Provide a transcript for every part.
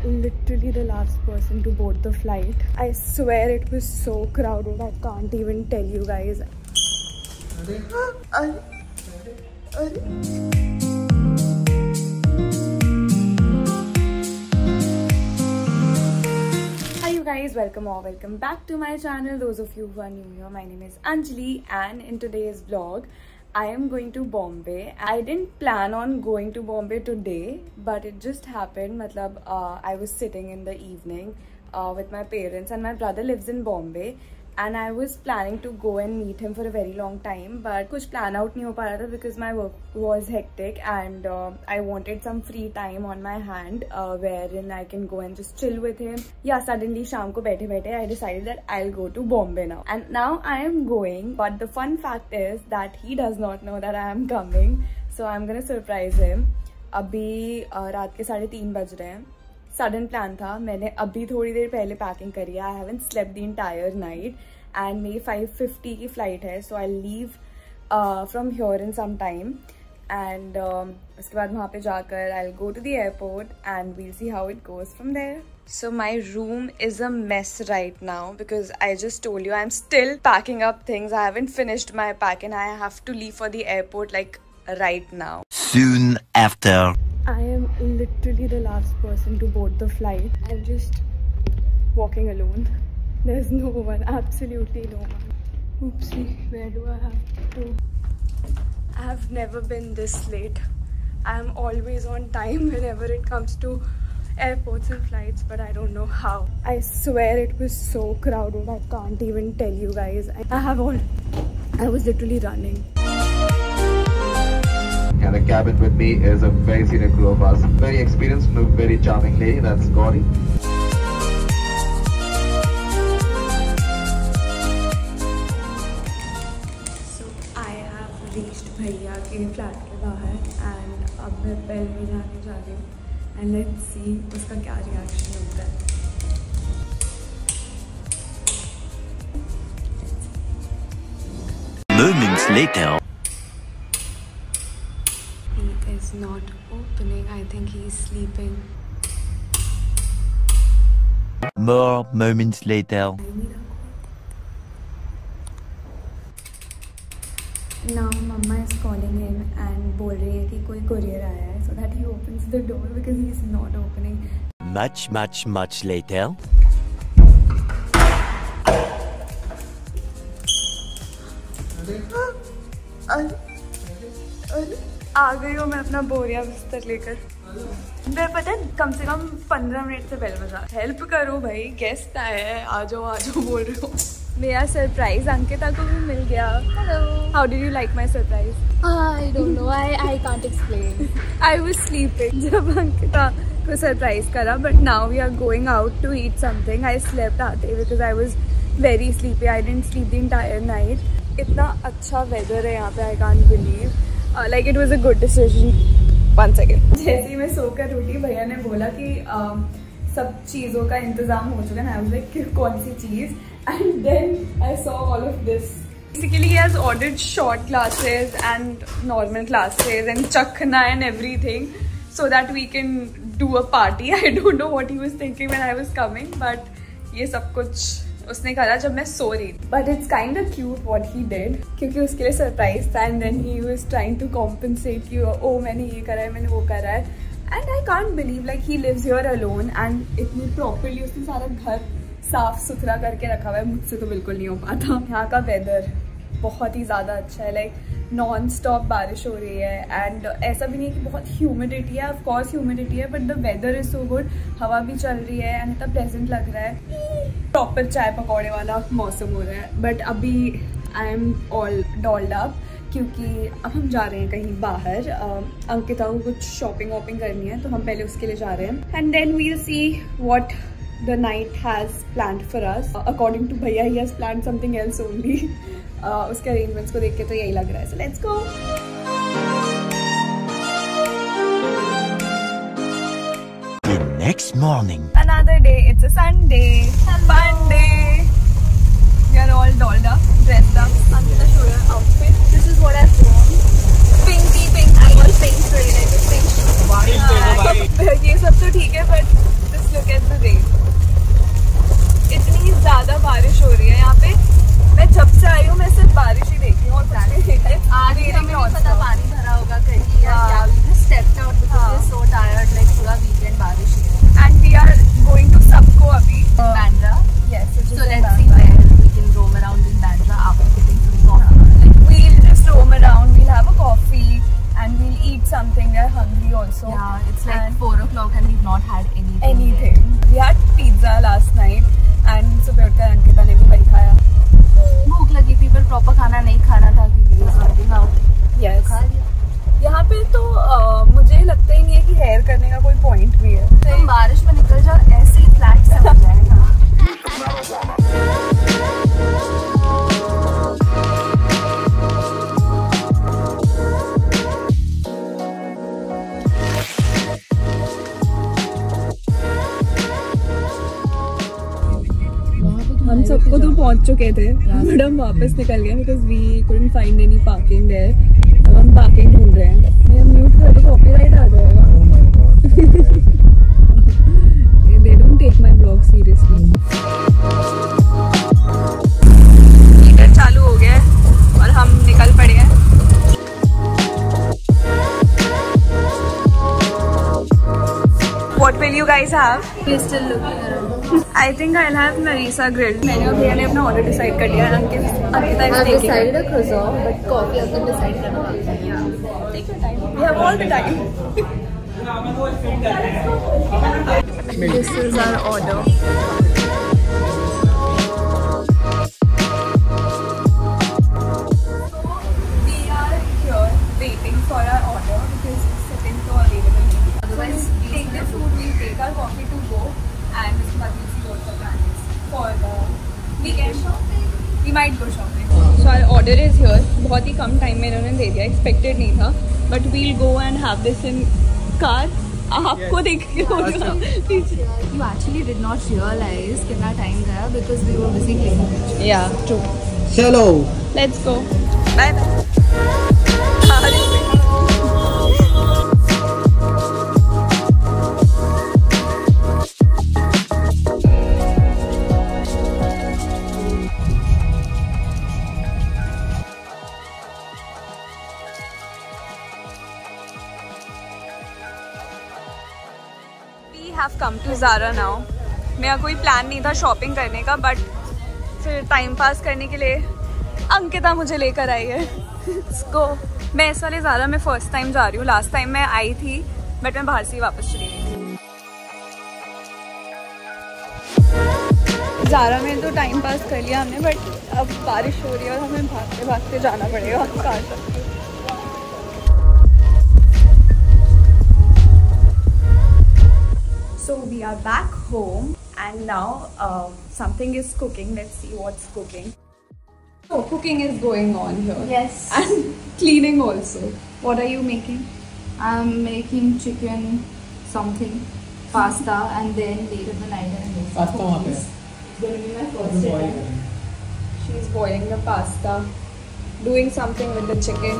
literally the last person to board the flight. I swear it was so crowded, I can't even tell you guys. Hi you guys, welcome or welcome back to my channel. Those of you who are new here, my name is Anjali, and in today's vlog I am going to Bombay. I didn't plan on going to Bombay today, but it just happened. Matlab, I was sitting in the evening with my parents, and my brother lives in Bombay, and I was planning to go and meet him for a very long time, but kuch plan out nahi ho pa raha tha because my work was hectic, and I wanted some free time on my hand wherein I can go and just chill with him. Yeah, suddenly sham ko baithe baithe I decided that I'll go to Bombay now, and now I am going. But the fun fact is that he does not know that I am coming, so I'm gonna surprise him. Abhi रात के 3:30 बज रहे हैं. Sudden plan था, मैंने अभी थोड़ी देर पहले पैकिंग करी है. I haven't slept the entire night, and मेरी 5:50 की फ्लाइट है, so I leave from here in some time, and उसके बाद वहाँ पे जाकर I will go to the airport and we'll see how it goes from there. So my room is a mess right now because I just told you I'm still packing up things. I haven't finished my pack and I have to leave for the airport like right now. Soon after. I am literally the last person to board the flight. I'm just walking alone. There's no one, absolutely no one. Oopsie, where do I have to? I have never been this late. I am always on time whenever it comes to airports and flights, but I don't know how. I swear it was so crowded, I can't even tell you guys. I was literally running. And the cabin with me is a very senior crew of us. Very experienced and a very charming lady, that's Gauri. So I have reached भैया के flat के बाहर, and अब मैं bell में जाने जा रही हूँ, and let's see उसका क्या रिएक्शन होता है. Moments later. Is not opening. I think he's sleeping. More moments later. Now mama is calling him and बोल रही है कि कोई courier आया है, so that he opens the door because he's not opening. Much later. अरे आ गई हूँ मैं अपना बोरिया बिस्तर लेकर. मैं पता है कम से कम 15 मिनट से बेल बजा. हेल्प करो भाई, गेस्ट आए हैं, आ जाओ बोल रहे हो. मेरा सरप्राइज अंकिता को भी मिल गया. Hello, how did you like my surprise? I don't know. I can't explain. I was sleeping जब अंकिता को सरप्राइज करा, but now we are going out to eat something. I slept आते because I was very sleepy. I didn't sleep the entire night. इतना अच्छा weather है यहाँ पे, I can't believe. Like it was a good decision. One second. जैसे ही मैं सोकर उठी, भैया ने बोला कि सब चीज़ों का इंतजाम हो चुका है. I was like कौन सी चीज़? And then I saw all of this. Basically, he has ordered short classes and normal classes and chakna and everything, so that we can do a party. I don't know what he was thinking when I was coming, but ये सब कुछ उसने करा जब मैं सो रही. But it's kind of cute what he did, क्योंकि उसके लिए सरप्राइज था, and then he was trying to compensate कि ओ मैंने ये करा है, मैंने वो करा है. And I can't believe like he lives here alone, and इतनी प्रॉपरली उसने सारा घर साफ सुथरा करके रखा हुआ है. मुझसे तो बिल्कुल नहीं हो पाता. यहाँ का वेदर बहुत ही ज़्यादा अच्छा है. लाइक नॉन स्टॉप बारिश हो रही है, एंड ऐसा भी नहीं है कि बहुत ह्यूमिडिटी है. ऑफ कोर्स ह्यूमिडिटी है, but the weather is so good. हवा भी चल रही है एंड इतना प्लेजेंट लग रहा है. प्रॉपर चाय पकौड़े वाला मौसम हो रहा है. बट अभी I am all dolled up क्योंकि अब हम जा रहे हैं कहीं बाहर. अंकिता को कुछ शॉपिंग वॉपिंग करनी है, तो हम पहले उसके लिए जा रहे हैं, and then we'll see what the night has planned for us. According to भैया he has planned something else only. उसके अरेंजमेंट्स को देख के तो यही लग रहा है. So let's go. The next morning. Another day. It's a Sunday. Fun day. We are all dolled up, dressed up. Ankita, show your outfit. This is what I've worn. Pinky ये सब तो ठीक है, but just look at the rain. इतनी ज्यादा बारिश हो रही है यहाँ पे। मैं जब से आई हूँ मैं सिर्फ बारिश ही देखी हूँ और आज हमें नहीं पता पानी भरा होगा कहीं या क्या। We just stepped out because we're so tired, like पूरा weekend बारिश है। And we are going to सबको अभी Bandra. Yes, so let's see where we can roam around in Bandra after getting some coffee. We'll just roam around. We'll have a coffee and we'll eat something. We are hungry also. Yeah, it's like 4 o'clock and we've not had anything. We had pizza last night and सुबह उठकर अंकिता ने भी वही खाया। भूख लगी थी पर प्रॉपर खाना नहीं खाना था क्योंकि yes. यहाँ पे तो मुझे लगता ही नहीं है कि हेयर करने का कोई पॉइंट भी है। तुम बारिश में निकल जाओ ऐसे ही फ्लैट से हो जाएगा। हम सबको तो पहुंच चुके थे बट हम वापस निकल गए because we couldn't find any parking there. अब हम पार्किंग ढूंढ रहे हैं। मैं म्यूट कर दूं कॉपीराइट आ जाएगा। They don't take my vlog seriously. Heater चालू हो गया है और हम निकल पड़े हैं। What will you guys have? We're still looking around. I think I'll have Marisa grilled. मैंने और भैया ने अपना ऑर्डर डिसाइड कर लिया। Ankita I've decided a croissant, but coffee आपने decide करना बाकी है। Take your time. We have all the time. This is our order. We are here waiting for our order because second to available. Otherwise, take the food. We'll take our coffee to go, and this we'll see what the plan is for the weekend shopping. We might go shopping. So our order is here. बहुत ही कम time में इन्होंने दे दिया। Expected नहीं था, but we'll go and have this in car. आपको देख के हो गया। You actually did not realize कितना टाइम गया because we were busy cleaning. Yeah, true. Hello. Let's go. Bye bye. We have come to Zara now. मेरा कोई plan नहीं था शॉपिंग करने का, बट फिर टाइम पास करने के लिए अंकिता मुझे लेकर आई है। Let's go. मैं इस वाले ज़ारा में फर्स्ट टाइम जा रही हूँ। लास्ट टाइम मैं आई थी बट मैं बाहर से ही वापस चली गई थी। ज़ारा में तो टाइम पास कर लिया हमने, बट अब बारिश हो रही है और हमें भागते भागते जाना पड़ेगा कार तक। So we are back home and now something is cooking. Let's see what's cooking. So cooking is going on here. Yes. And cleaning also. What are you making? I'm making chicken something, pasta, and then later in the night I'm making cookies. It's going to be my first day. She's boiling the pasta, doing something with the chicken.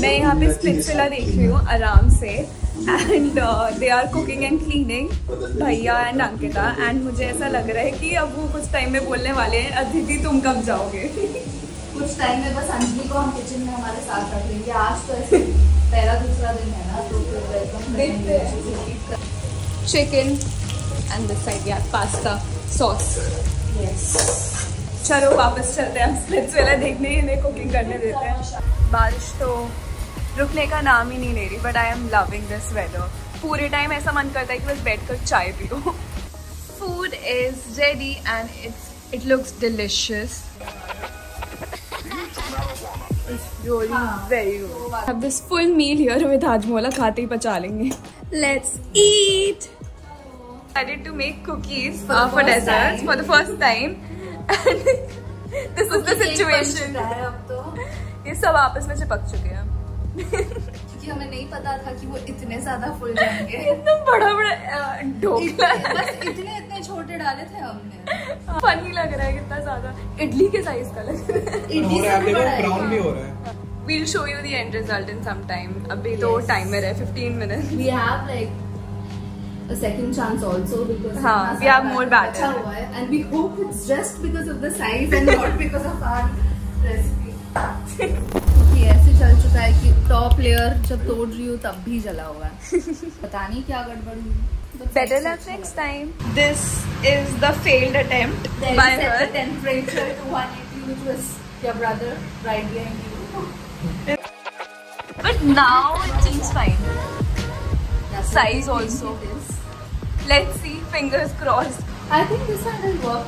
मैं यहाँ पे Splitsvilla देख रही हूँ आराम से and they are cooking and cleaning, भैया and Ankita. And मुझे ऐसा लग रहा है कि अब वो कुछ टाइम में बोलने वाले हैं, अदिति तुम कब जाओगे? कुछ टाइम में बस अंजलि को हम किचन में हमारे साथ रख लेंगे। आज तो ऐसे पहला दूसरा दिन है ना, तो फिर वेलकम देखते हैं। चिकन एंड दिस साइड यार पास्ता सॉस। यस, चलो वापस चलते हैं, स्प्लिट्सविला देखने इन्हें कुकिंग करने देते हैं। बारिश तो रुकने का नाम ही नहीं ले रही, but I am loving this weather. पूरे टाइम ऐसा मन करता है कि बस बैठ कर चाय पियो। Food is ready and it looks delicious. Very good. Have this full meal here with Hajmola, खाते ही पचा लेंगे। Let's eat. Decided to make cookies for desserts for the first time. This is the situation. अब तो ये सब आपस में चिपक चुके हैं। क्योंकि क्योंकि हमें नहीं पता था कि वो इतने ज्यादा फुल जाएंगे। इतना बड़ा ढोकला, बस इतने छोटे डाले थे हमने। फनी लग रहा है कितना ज्यादा, इडली के साइज का लग रहा है। इडली से भी बड़ा है। ब्राउन भी हो रहा है। We'll show you the end result in some time. अभी तो टाइमर है 15 minutes. We have like a second chance also because हाँ, we have more batter. अच्छा हुआ है and we hope it's just because of the size and not because of our recipe. कि ऐसे चल चुका है कि टॉप लेयर जब तोड़ रही हूँ तब भी जला हुआ है। पता नहीं क्या गड़बड़ हुई। Better luck next time. This is the failed attempt by Set her. the temperature to 180, which was your brother right behind you. But now it seems fine. Size also. Let's see. Fingers crossed. I think this one will work.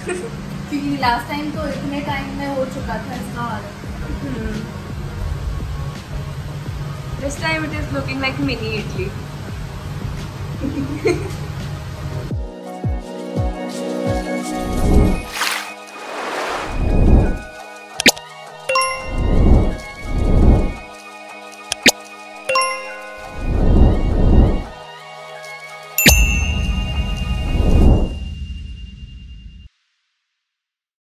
क्योंकि last time तो इतने time में हो चुका था इसका हाल। This time it is looking like mini idli.